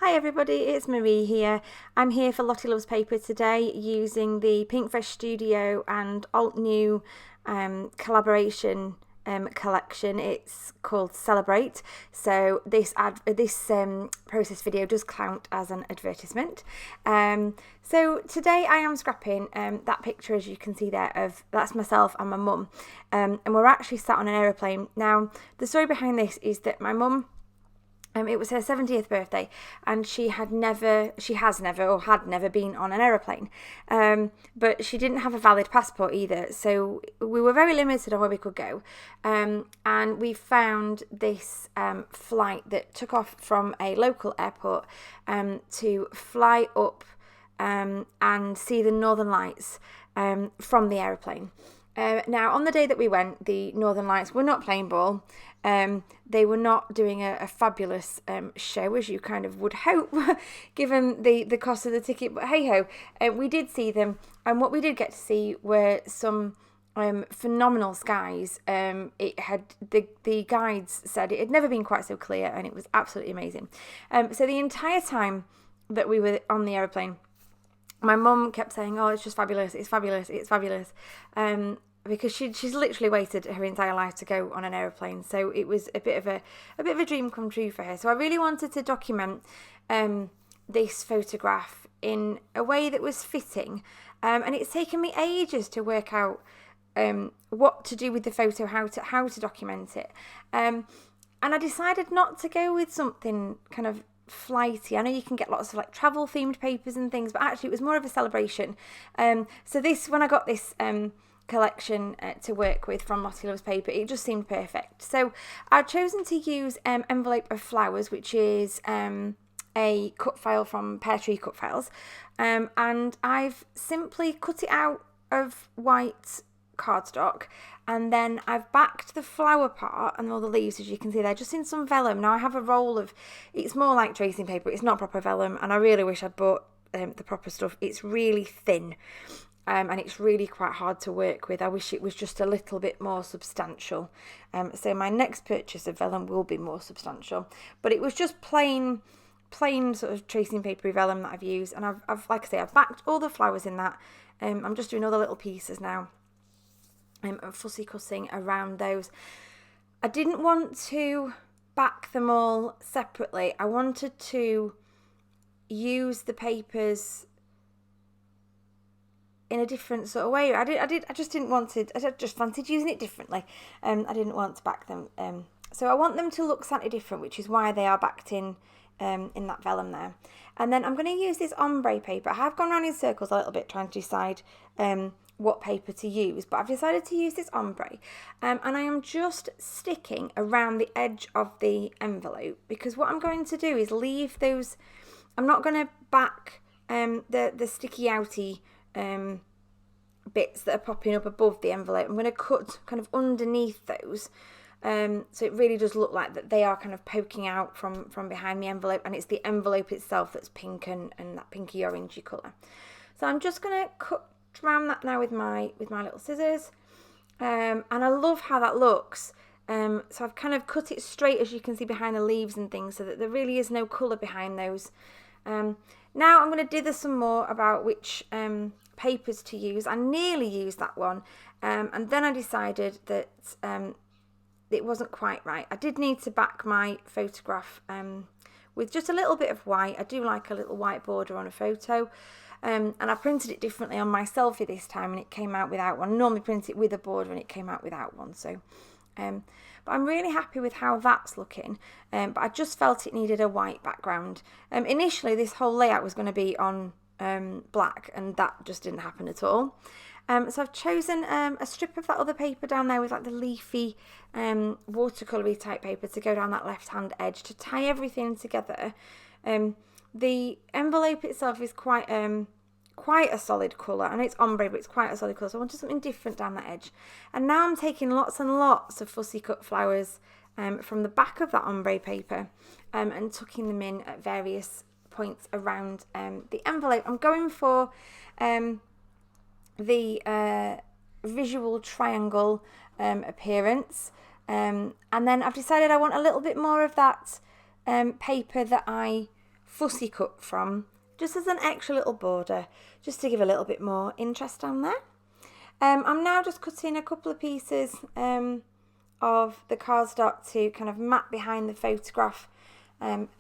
Hi everybody, it's Marie here. I'm here for Lottie Loves Paper today using the Pinkfresh Studio and Alt New collaboration collection. It's called Celebrate. So this process video does count as an advertisement. So today I am scrapping that picture, as you can see there, of that's myself and my mum, and we're actually sat on an aeroplane. Now the story behind this is that my mum, it was her 70th birthday, and she had never been on an aeroplane. But she didn't have a valid passport either, so we were very limited on where we could go. And we found this flight that took off from a local airport to fly up and see the Northern Lights from the aeroplane. Now, on the day that we went, the Northern Lights were not playing ball. They were not doing a fabulous show, as you kind of would hope, given the cost of the ticket. But hey-ho, we did see them. And what we did get to see were some phenomenal skies. It had the guides said it had never been quite so clear, and it was absolutely amazing. So the entire time that we were on the aeroplane, my mum kept saying, "Oh, it's just fabulous! It's fabulous! It's fabulous!" Because she's literally waited her entire life to go on an aeroplane, so it was a bit of a dream come true for her. So I really wanted to document this photograph in a way that was fitting, and it's taken me ages to work out what to do with the photo, how to document it, and I decided not to go with something kind of flighty. I know you can get lots of like travel themed papers and things, but actually it was more of a celebration. So when I got this collection to work with from Lottie Loves Paper, it just seemed perfect. So I've chosen to use Envelope of Flowers, which is a cut file from Peartree Cutfiles, and I've simply cut it out of white cardstock, and then I've backed the flower part and all the leaves, as you can see there, just in some vellum. Now I have a roll of, it's more like tracing paper, it's not proper vellum, and I really wish I'd bought the proper stuff. It's really thin, and it's really quite hard to work with. I wish it was just a little bit more substantial. So my next purchase of vellum will be more substantial, but it was just plain sort of tracing papery vellum that I've used, and I've like I say, I've backed all the flowers in that. I'm just doing all the little pieces now. Fussy cutting around those. I didn't want to back them all separately. I wanted to use the papers in a different sort of way. I just didn't want to. I just fancied using it differently. I didn't want to back them. So I want them to look slightly different, which is why they are backed in that vellum there. And then I'm going to use this ombre paper. I have gone around in circles a little bit trying to decide what paper to use, but I've decided to use this ombre, and I am just sticking around the edge of the envelope, because what I'm going to do is leave those. I'm not going to back the sticky outy bits that are popping up above the envelope. I'm going to cut kind of underneath those, so it really does look like that they are kind of poking out from behind the envelope, and it's the envelope itself that's pink and that pinky orangey colour. So I'm just going to cut around that now with my little scissors, and I love how that looks. So I've kind of cut it straight, as you can see, behind the leaves and things, so that there really is no colour behind those. Now I'm going to dither some more about which papers to use. I nearly used that one, and then I decided that it wasn't quite right. I did need to back my photograph with just a little bit of white. I do like a little white border on a photo. And I printed it differently on my selfie this time, and it came out without one. I normally print it with a border, and it came out without one. So, but I'm really happy with how that's looking. But I just felt it needed a white background. Initially, this whole layout was going to be on black, and that just didn't happen at all. So I've chosen a strip of that other paper down there with like the leafy watercolory type paper to go down that left-hand edge to tie everything together. The envelope itself is quite a solid colour, and it's ombre, but it's quite a solid colour, so I wanted something different down that edge. And now I'm taking lots and lots of fussy cut flowers from the back of that ombre paper and tucking them in at various points around the envelope. I'm going for the visual triangle appearance, and then I've decided I want a little bit more of that paper that I fussy cut from, just as an extra little border, just to give a little bit more interest down there. I'm now just cutting a couple of pieces of the cardstock to kind of mat behind the photograph,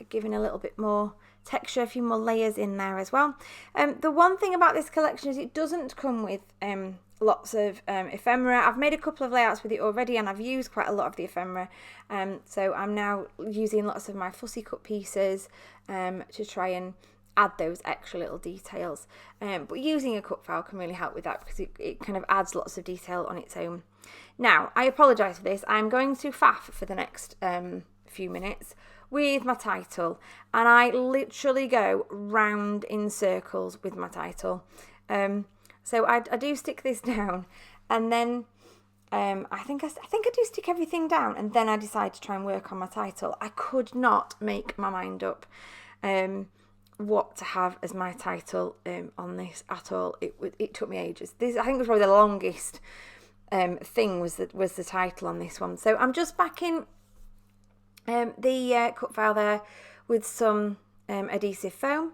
giving a little bit more texture, a few more layers in there as well. The one thing about this collection is it doesn't come with lots of ephemera. I've made a couple of layouts with it already, and I've used quite a lot of the ephemera, so I'm now using lots of my fussy cut pieces to try and add those extra little details, but using a cut file can really help with that, because it kind of adds lots of detail on its own. Now, I apologise for this, I'm going to faff for the next few minutes with my title, and I literally go round in circles with my title. So I do stick this down, and then I think I do stick everything down, and then I decide to try and work on my title. I could not make my mind up what to have as my title on this at all. It took me ages. This, I think, was probably the longest thing was the title on this one. So I'm just backing the cut file there with some adhesive foam.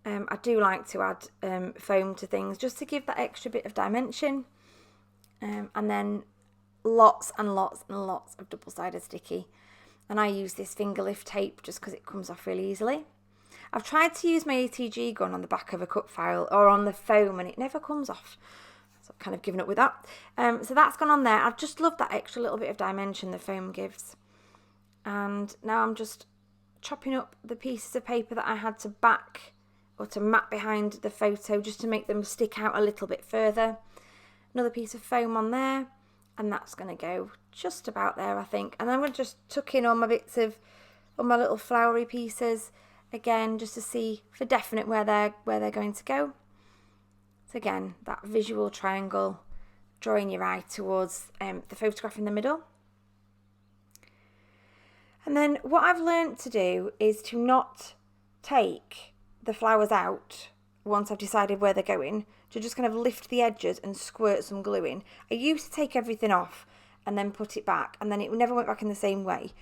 I do like to add foam to things just to give that extra bit of dimension, and then lots and lots and lots of double-sided sticky, and I use this finger lift tape just because it comes off really easily. I've tried to use my ATG gun on the back of a cut file or on the foam, and it never comes off, so I've kind of given up with that. So that's gone on there. I just love that extra little bit of dimension the foam gives. And now I'm just chopping up the pieces of paper that I had to back or to mat behind the photo, just to make them stick out a little bit further. Another piece of foam on there, and that's going to go just about there, I think. And then I'm going to just tuck in all my bits of, all my little flowery pieces again, just to see for definite where they're going to go. So again, that visual triangle, drawing your eye towards the photograph in the middle. And then what I've learned to do is to not take the flowers out once I've decided where they're going, to just kind of lift the edges and squirt some glue in. I used to take everything off and then put it back, and then it never went back in the same way.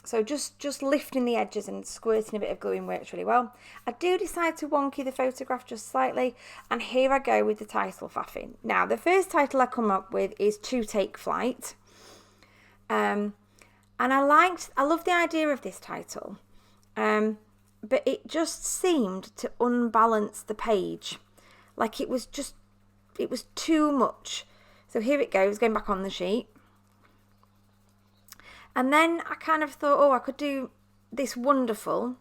So just lifting the edges and squirting a bit of glue in works really well. I do decide to wonky the photograph just slightly, and here I go with the title faffing. Now, the first title I come up with is To Take Flight. And I love the idea of this title, but it just seemed to unbalance the page. Like it was too much. So here it goes, going back on the sheet. And then I kind of thought, oh, I could do this wonderful,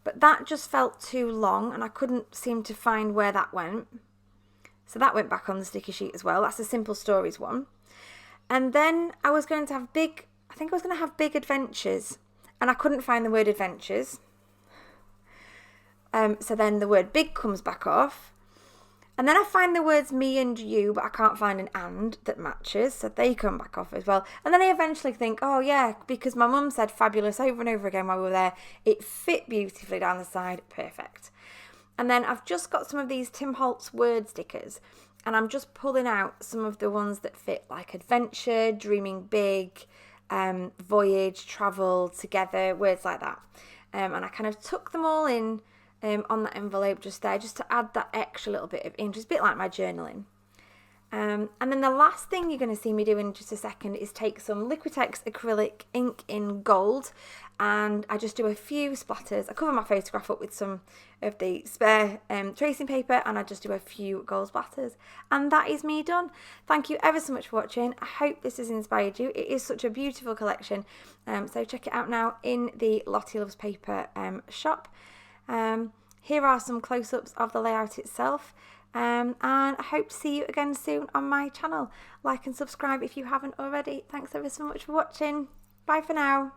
but that just felt too long, and I couldn't seem to find where that went. So that went back on the sticky sheet as well. That's the Simple Stories one. And then I was going to have big adventures, and I couldn't find the word adventures. So then the word big comes back off. And then I find the words me and you, but I can't find an and that matches, so they come back off as well. And then I eventually think, oh yeah, because my mum said fabulous over and over again while we were there, it fit beautifully down the side, perfect. And then I've just got some of these Tim Holtz word stickers, and I'm just pulling out some of the ones that fit, like adventure, dreaming big, voyage, travel, together, words like that. And I kind of tuck them all in on that envelope just there, just to add that extra little bit of interest, a bit like my journaling. And then the last thing you're going to see me do in just a second is take some Liquitex acrylic ink in gold, and I just do a few splatters. I cover my photograph up with some of the spare tracing paper, and I just do a few gold splatters, and that is me done. Thank you ever so much for watching. I hope this has inspired you. It is such a beautiful collection, so check it out now in the Lottie Loves Paper shop. Here are some close-ups of the layout itself, and I hope to see you again soon on my channel. Like and subscribe if you haven't already. Thanks ever so much for watching. Bye for now.